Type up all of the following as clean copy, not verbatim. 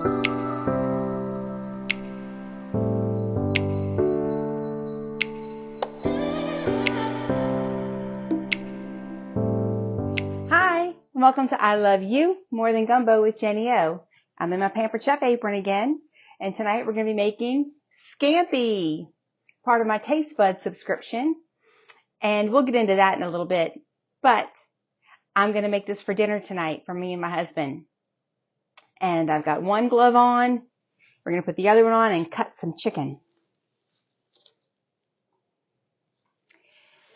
Hi, welcome to I Love You More Than Gumbo with Jenny O. I'm in my Pampered Chef apron again, and tonight we're going to be making Scampi, part of my Taste Bud subscription, and we'll get into that in a little bit. But I'm going to make this for dinner tonight for me and my husband. And I've got one glove on. We're going to put the other one on and cut some chicken.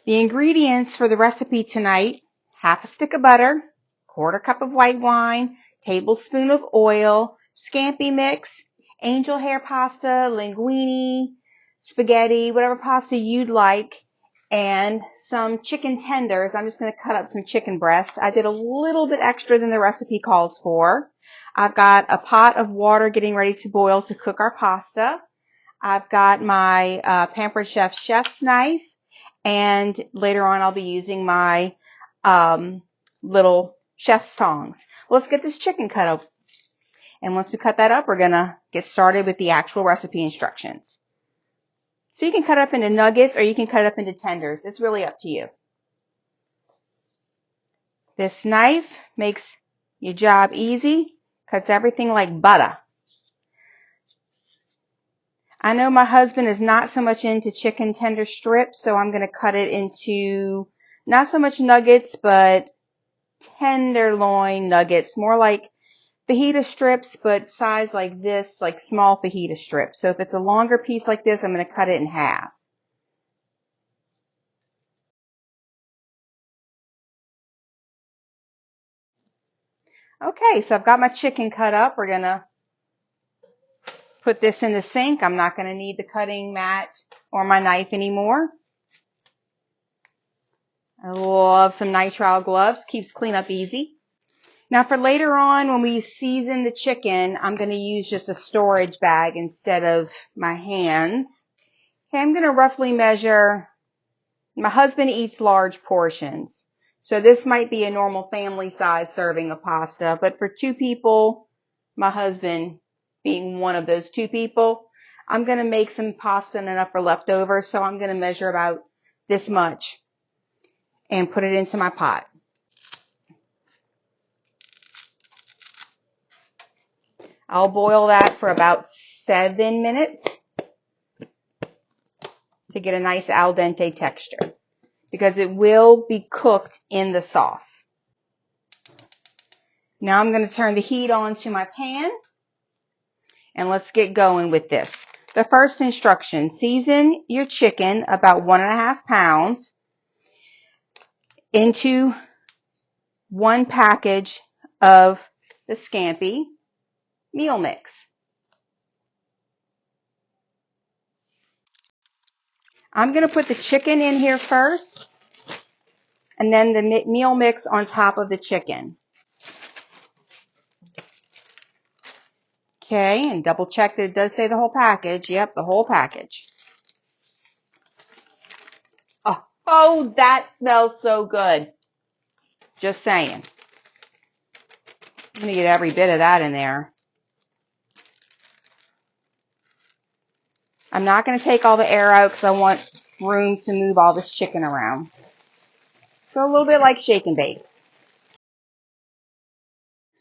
The ingredients for the recipe tonight: half a stick of butter, quarter cup of white wine, tablespoon of oil, scampi mix, angel hair pasta, linguine, spaghetti, whatever pasta you'd like, and some chicken tenders. I'm just going to cut up some chicken breast. I did a little bit extra than the recipe calls for. I've got a pot of water getting ready to boil to cook our pasta. I've got my Pampered Chef chef's knife, and later on I'll be using my little chef's tongs. Well, let's get this chicken cut up. And once we cut that up, we're going to get started with the actual recipe instructions. So you can cut it up into nuggets or you can cut it up into tenders. It's really up to you. This knife makes your job easy, cuts everything like butter. I know my husband is not so much into chicken tender strips, so I'm going to cut it into not so much nuggets, but tenderloin nuggets, more like fajita strips, but size like this, like small fajita strips. So if it's a longer piece like this, I'm going to cut it in half. Okay, so I've got my chicken cut up. We're going to put this in the sink. I'm not going to need the cutting mat or my knife anymore. I love some nitrile gloves. Keeps cleanup easy. Now for later on when we season the chicken, I'm going to use just a storage bag instead of my hands. Okay, I'm going to roughly measure. My husband eats large portions, so this might be a normal family size serving of pasta, but for two people, my husband being one of those two people, I'm going to make some pasta and enough for leftover, so I'm going to measure about this much and put it into my pot. I'll boil that for about 7 minutes to get a nice al dente texture, because it will be cooked in the sauce. Now I'm going to turn the heat on to my pan, and let's get going with this. The first instruction: season your chicken about 1.5 pounds into 1 package of the Scampi meal mix. I'm going to put the chicken in here first, and then the meal mix on top of the chicken. Okay, and double check that it does say the whole package. Yep, the whole package. Oh, that smells so good. Just saying. I'm going to get every bit of that in there. I'm not going to take all the air out because I want room to move all this chicken around. So a little bit like shake and bake.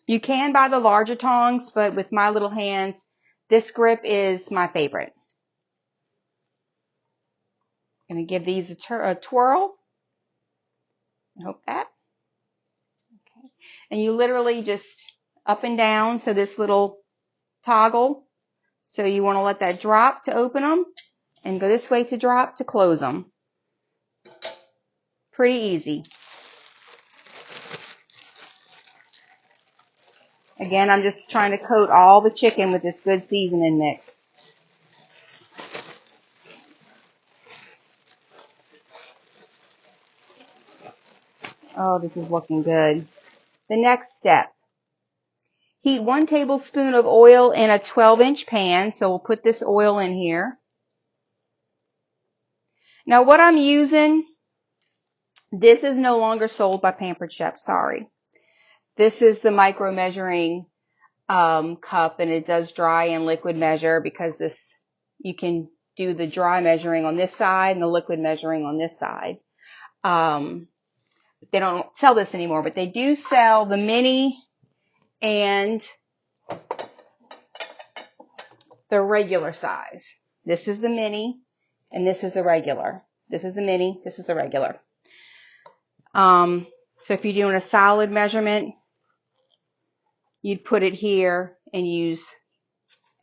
You can buy the larger tongs, but with my little hands, this grip is my favorite. I'm going to give these a twirl. I hope that. Okay. And you literally just up and down, so this little toggle. So you want to let that drop to open them, and go this way to drop to close them. Pretty easy. Again, I'm just trying to coat all the chicken with this good seasoning mix. Oh, this is looking good. The next step: heat 1 tablespoon of oil in a 12-inch pan. So we'll put this oil in here. Now what I'm using, this is no longer sold by Pampered Chef, sorry. This is the micro measuring cup, and it does dry and liquid measure, because this, you can do the dry measuring on this side and the liquid measuring on this side. They don't sell this anymore, but they do sell the mini and the regular size. This is the mini and this is the regular. This is the mini, this is the regular. So if you're doing a solid measurement, you'd put it here and use,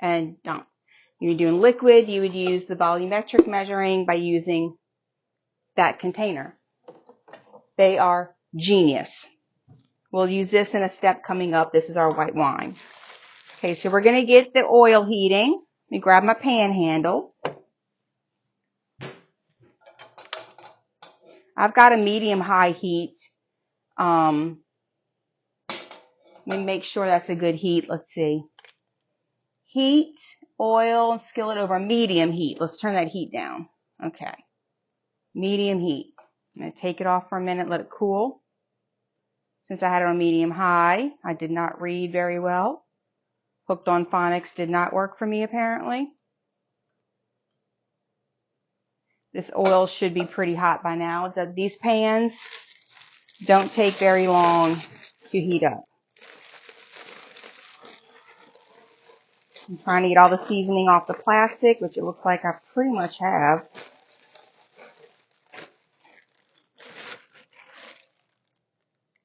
and don't. If you're doing liquid, you would use the volumetric measuring by using that container. They are genius. We'll use this in a step coming up. This is our white wine. Okay, so we're going to get the oil heating. Let me grab my pan handle. I've got a medium-high heat. Let me make sure that's a good heat. Let's see. Heat, oil, and skillet over medium heat. Let's turn that heat down. Okay. Medium heat. I'm going to take it off for a minute, let it cool. Since I had it on medium high, I did not read very well. Hooked on phonics did not work for me, apparently. This oil should be pretty hot by now. These pans don't take very long to heat up. I'm trying to get all the seasoning off the plastic, which it looks like I pretty much have.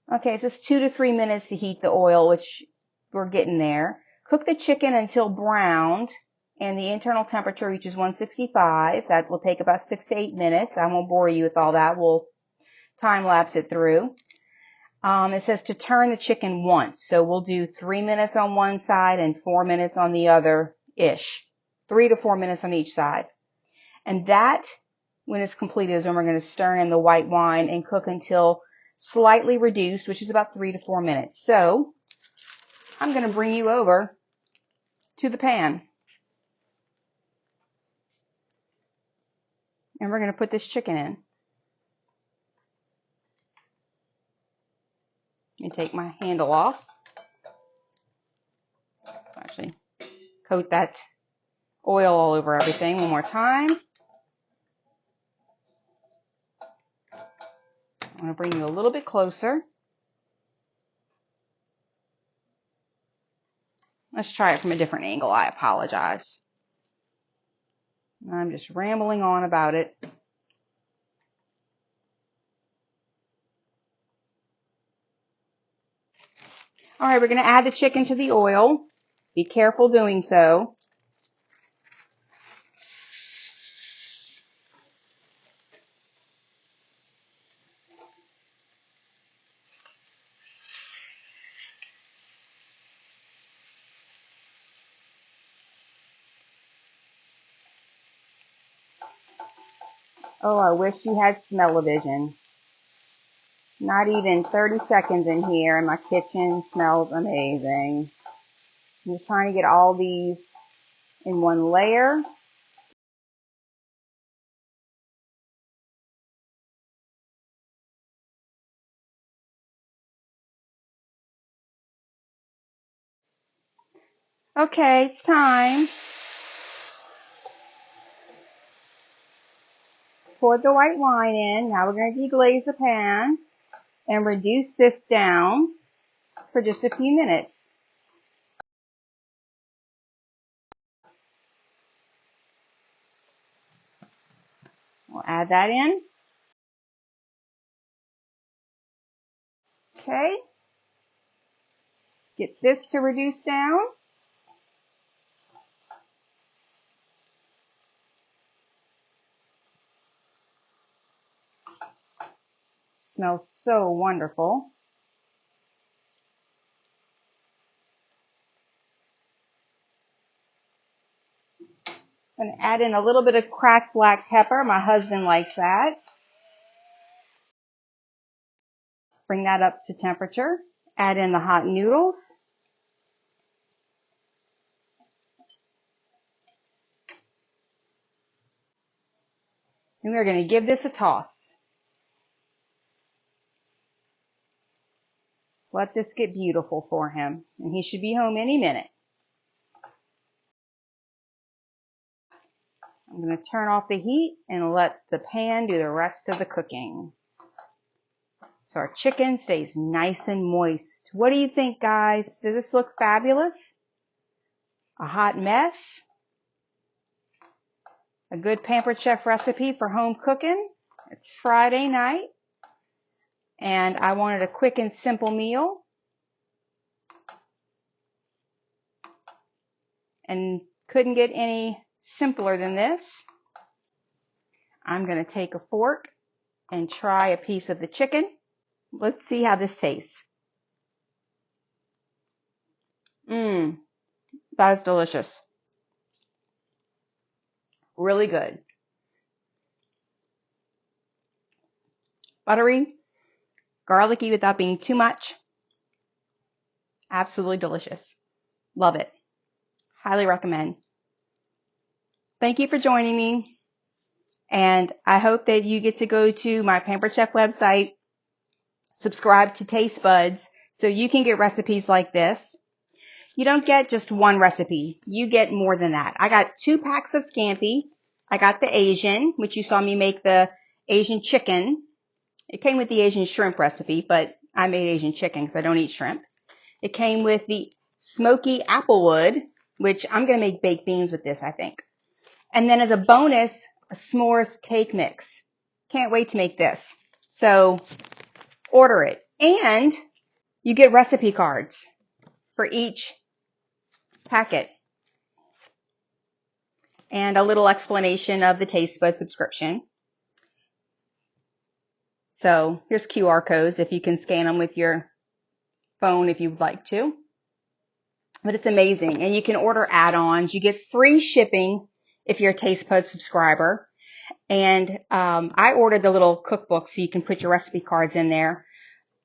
Okay, it's just 2 to 3 minutes to heat the oil, which we're getting there. Cook the chicken until browned and the internal temperature reaches 165. That will take about 6 to 8 minutes. I won't bore you with all that. We'll time lapse it through. It says to turn the chicken once. So we'll do 3 minutes on one side and 4 minutes on the other-ish. 3 to 4 minutes on each side. And that, when it's completed, is when we're going to stir in the white wine and cook until slightly reduced, which is about 3 to 4 minutes. So I'm going to bring you over to the pan. And we're going to put this chicken in. Let me take my handle off. Actually, coat that oil all over everything one more time. I'm going to bring you a little bit closer. Let's try it from a different angle. I apologize. I'm just rambling on about it. All right, we're going to add the chicken to the oil. Be careful doing so. Oh, I wish you had smell-o-vision. Not even 30 seconds in here and my kitchen smells amazing. I'm just trying to get all these in one layer. Okay, it's time. Pour the white wine in. Now we're going to deglaze the pan and reduce this down for just a few minutes. We'll add that in. Okay. Let's get this to reduce down. Smells so wonderful. I'm going to add in a little bit of cracked black pepper. My husband likes that. Bring that up to temperature. Add in the hot noodles. And we're going to give this a toss. Let this get beautiful for him, and he should be home any minute. I'm going to turn off the heat and let the pan do the rest of the cooking. So our chicken stays nice and moist. What do you think, guys? Does this look fabulous? A hot mess? A good Pampered Chef recipe for home cooking? It's Friday night, and I wanted a quick and simple meal. And couldn't get any simpler than this. I'm going to take a fork and try a piece of the chicken. Let's see how this tastes. That is delicious. Really good. Buttery, garlicky without being too much. Absolutely delicious. Love it. Highly recommend. Thank you for joining me. And I hope that you get to go to my Pampered Chef website, subscribe to Taste Buds, so you can get recipes like this. You don't get just one recipe. You get more than that. I got 2 packs of Scampi. I got the Asian, which you saw me make the Asian chicken. It came with the Asian shrimp recipe, but I made Asian chicken because I don't eat shrimp. It came with the smoky applewood, which I'm going to make baked beans with this, I think. And then as a bonus, a s'mores cake mix. Can't wait to make this. So order it. And you get recipe cards for each packet. And a little explanation of the Taste Bud subscription. So here's QR codes if you can scan them with your phone if you'd like to. But it's amazing. And you can order add-ons. You get free shipping if you're a Taste Bud subscriber. And I ordered the little cookbook so you can put your recipe cards in there.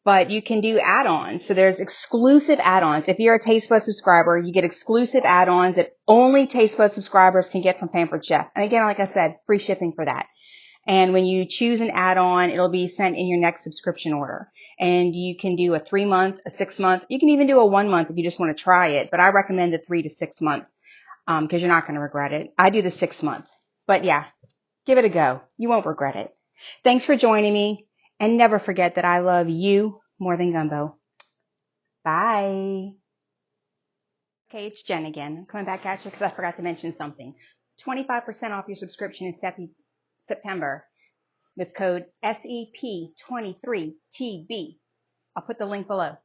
But you can do add-ons. So there's exclusive add-ons. If you're a Taste Bud subscriber, you get exclusive add-ons that only Taste Bud subscribers can get from Pampered Chef. And again, like I said, free shipping for that. And when you choose an add-on, it'll be sent in your next subscription order. And you can do a 3-month, a 6-month. You can even do a 1-month if you just want to try it. But I recommend the 3 to 6 month because you're not going to regret it. I do the 6-month. But yeah, give it a go. You won't regret it. Thanks for joining me. And never forget that I love you more than gumbo. Bye. Okay, it's Jen again. I'm coming back at you because I forgot to mention something. 25% off your subscription in September with code SEP23TB. I'll put the link below.